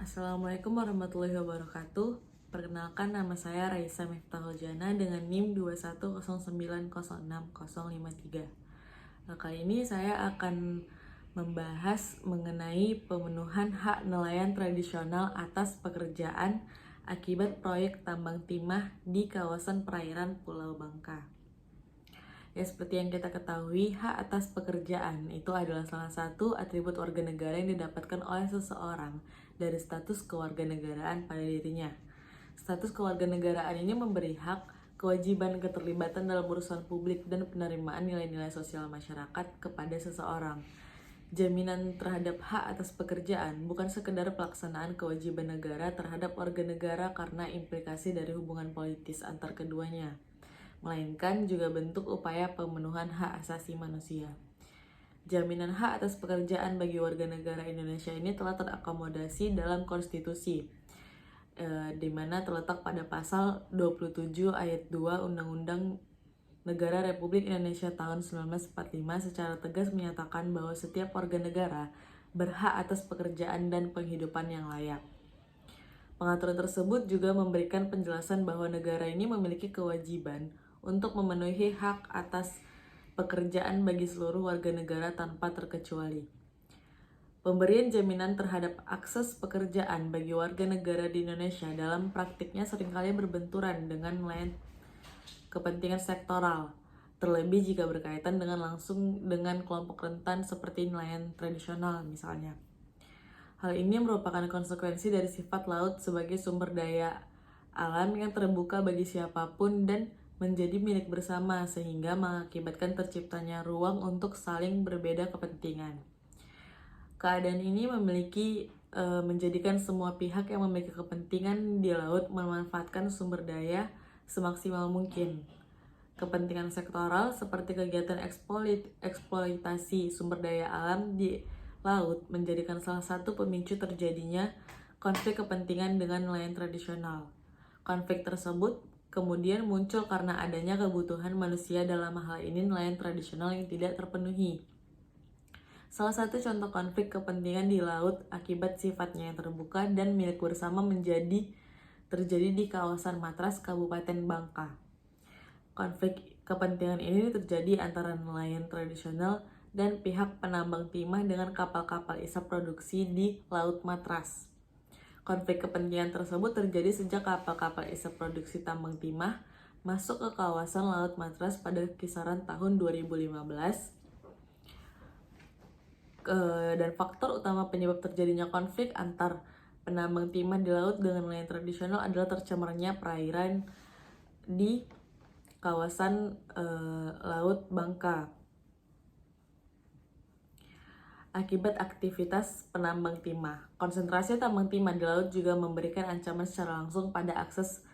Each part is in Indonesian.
Assalamualaikum warahmatullahi wabarakatuh. Perkenalkan, nama saya Raisa Miftahul Jana dengan NIM 210906053. Kali ini saya akan membahas mengenai pemenuhan hak nelayan tradisional atas pekerjaan akibat proyek tambang timah di kawasan perairan Pulau Bangka. Ya, seperti yang kita ketahui, hak atas pekerjaan itu adalah salah satu atribut warga negara yang didapatkan oleh seseorang dari status kewarganegaraan pada dirinya. Status kewarganegaraan ini memberi hak, kewajiban keterlibatan dalam urusan publik dan penerimaan nilai-nilai sosial masyarakat kepada seseorang. Jaminan terhadap hak atas pekerjaan bukan sekedar pelaksanaan kewajiban negara terhadap warga negara karena implikasi dari hubungan politis antar keduanya, melainkan juga bentuk upaya pemenuhan hak asasi manusia. Jaminan hak atas pekerjaan bagi warga negara Indonesia ini telah terakomodasi dalam konstitusi, di mana terletak pada pasal 27 ayat 2 Undang-Undang Negara Republik Indonesia tahun 1945 secara tegas menyatakan bahwa setiap warga negara berhak atas pekerjaan dan penghidupan yang layak. Pengaturan tersebut juga memberikan penjelasan bahwa negara ini memiliki kewajiban untuk memenuhi hak atas pekerjaan bagi seluruh warga negara tanpa terkecuali. Pemberian jaminan terhadap akses pekerjaan bagi warga negara di Indonesia dalam praktiknya seringkali berbenturan dengan nelayan kepentingan sektoral, terlebih jika berkaitan dengan langsung dengan kelompok rentan seperti nelayan tradisional misalnya. Hal ini merupakan konsekuensi dari sifat laut sebagai sumber daya alam yang terbuka bagi siapapun dan menjadi milik bersama, sehingga mengakibatkan terciptanya ruang untuk saling berbeda kepentingan. Keadaan ini menjadikan semua pihak yang memiliki kepentingan di laut memanfaatkan sumber daya semaksimal mungkin. Kepentingan sektoral seperti kegiatan eksploitasi sumber daya alam di laut menjadikan salah satu pemicu terjadinya konflik kepentingan dengan nelayan tradisional. Konflik tersebut kemudian muncul karena adanya kebutuhan manusia, dalam hal ini nelayan tradisional, yang tidak terpenuhi. Salah satu contoh konflik kepentingan di laut akibat sifatnya yang terbuka dan milik bersama terjadi di kawasan Matras, Kabupaten Bangka. Konflik kepentingan ini terjadi antara nelayan tradisional dan pihak penambang timah dengan kapal-kapal isap produksi di Laut Matras. Konflik kepentingan tersebut terjadi sejak kapal-kapal isap produksi tambang timah masuk ke kawasan Laut Matras pada kisaran tahun 2015. Dan faktor utama penyebab terjadinya konflik antar penambang timah di laut dengan nelayan tradisional adalah tercemarnya perairan di kawasan Laut Bangka akibat aktivitas penambang timah. Konsentrasi tambang timah di laut juga memberikan ancaman secara langsung pada akses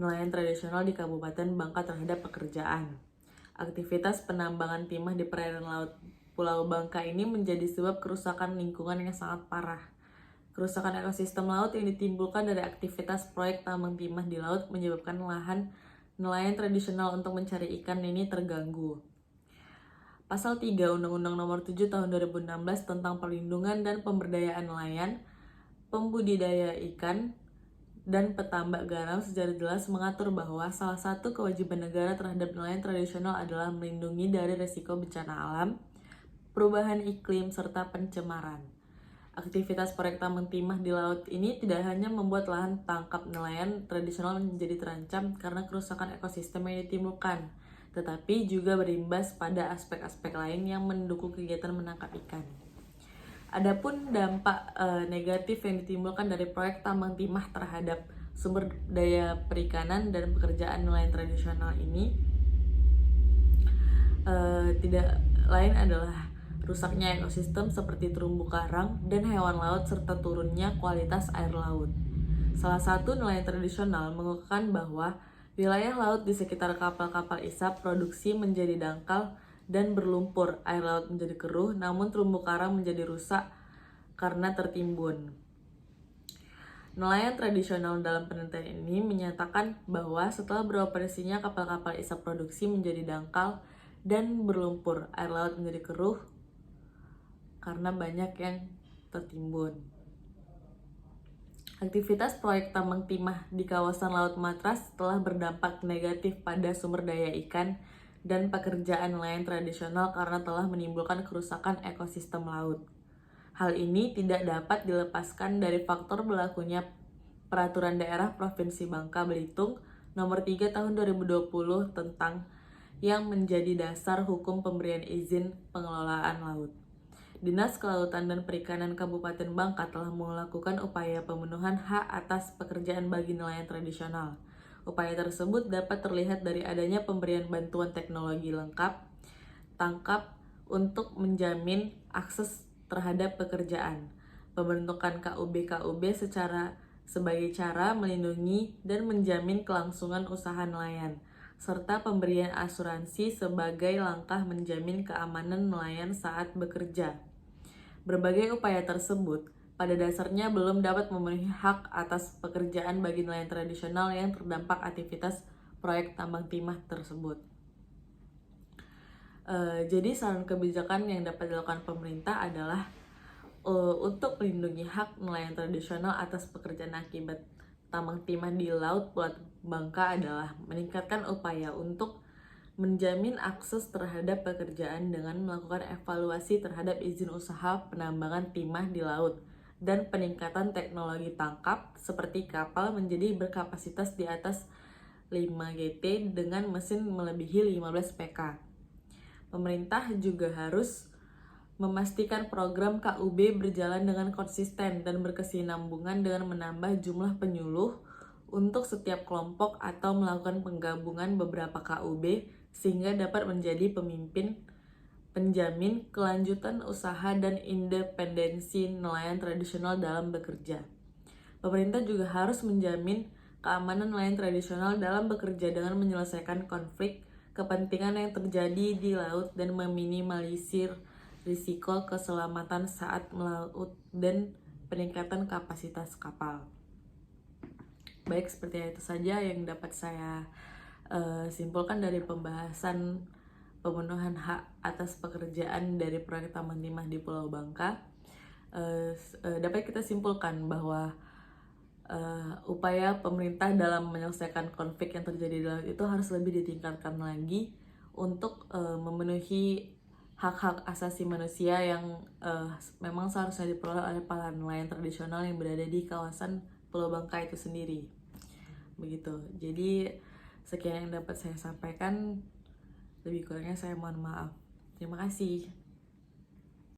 nelayan tradisional di Kabupaten Bangka terhadap pekerjaan. Aktivitas penambangan timah di perairan laut Pulau Bangka ini menjadi sebab kerusakan lingkungan yang sangat parah. Kerusakan ekosistem laut yang ditimbulkan dari aktivitas proyek tambang timah di laut menyebabkan lahan nelayan tradisional untuk mencari ikan ini terganggu. Pasal 3 Undang-Undang Nomor 7 Tahun 2016 tentang Perlindungan dan Pemberdayaan Nelayan, Pembudidaya Ikan, dan Petambak Garam secara jelas mengatur bahwa salah satu kewajiban negara terhadap nelayan tradisional adalah melindungi dari risiko bencana alam, perubahan iklim, serta pencemaran. Aktivitas proyek tambang timah di laut ini tidak hanya membuat lahan tangkap nelayan tradisional menjadi terancam karena kerusakan ekosistem yang ditimbulkan, tetapi juga berimbas pada aspek-aspek lain yang mendukung kegiatan menangkap ikan. Adapun dampak negatif yang ditimbulkan dari proyek tambang timah terhadap sumber daya perikanan dan pekerjaan nelayan tradisional ini tidak lain adalah rusaknya ekosistem seperti terumbu karang dan hewan laut serta turunnya kualitas air laut. Salah satu nelayan tradisional mengemukakan bahwa wilayah laut di sekitar kapal-kapal isap produksi menjadi dangkal dan berlumpur, air laut menjadi keruh, namun terumbu karang menjadi rusak karena tertimbun. Nelayan tradisional dalam penelitian ini menyatakan bahwa setelah beroperasinya kapal-kapal isap produksi menjadi dangkal dan berlumpur, air laut menjadi keruh karena banyak yang tertimbun. Aktivitas proyek tambang timah di kawasan Laut Matras telah berdampak negatif pada sumber daya ikan dan pekerjaan nelayan tradisional karena telah menimbulkan kerusakan ekosistem laut. Hal ini tidak dapat dilepaskan dari faktor berlakunya Peraturan Daerah Provinsi Bangka Belitung Nomor 3 Tahun 2020 tentang yang menjadi dasar hukum pemberian izin pengelolaan laut. Dinas Kelautan dan Perikanan Kabupaten Bangka telah melakukan upaya pemenuhan hak atas pekerjaan bagi nelayan tradisional. Upaya tersebut dapat terlihat dari adanya pemberian bantuan teknologi lengkap, tangkap untuk menjamin akses terhadap pekerjaan, pembentukan KUB-KUB sebagai cara melindungi dan menjamin kelangsungan usaha nelayan, serta pemberian asuransi sebagai langkah menjamin keamanan nelayan saat bekerja. Berbagai upaya tersebut pada dasarnya belum dapat memenuhi hak atas pekerjaan bagi nelayan tradisional yang terdampak aktivitas proyek tambang timah tersebut. Jadi saran kebijakan yang dapat dilakukan pemerintah adalah untuk melindungi hak nelayan tradisional atas pekerjaan akibat tambang timah di Laut Pulau Bangka adalah meningkatkan upaya untuk menjamin akses terhadap pekerjaan dengan melakukan evaluasi terhadap izin usaha penambangan timah di laut dan peningkatan teknologi tangkap seperti kapal menjadi berkapasitas di atas 5 GT dengan mesin melebihi 15 PK. Pemerintah juga harus memastikan program KUB berjalan dengan konsisten dan berkesinambungan dengan menambah jumlah penyuluh untuk setiap kelompok atau melakukan penggabungan beberapa KUB sehingga dapat menjadi penjamin kelanjutan usaha dan independensi nelayan tradisional dalam bekerja. Pemerintah juga harus menjamin keamanan nelayan tradisional dalam bekerja dengan menyelesaikan konflik kepentingan yang terjadi di laut dan meminimalisir risiko keselamatan saat melaut dan peningkatan kapasitas kapal. Baik, seperti itu saja yang dapat saya simpulkan dari pembahasan pemenuhan hak atas pekerjaan dari proyek tambang timah di Pulau Bangka. Dapat kita simpulkan bahwa upaya pemerintah dalam menyelesaikan konflik yang terjadi di laut itu harus lebih ditingkatkan lagi untuk memenuhi hak-hak asasi manusia yang memang seharusnya diperoleh oleh para nelayan tradisional yang berada di kawasan Pulau Bangka itu sendiri. Begitu. Jadi sekian yang dapat saya sampaikan. Lebih kurangnya saya mohon maaf. Terima kasih.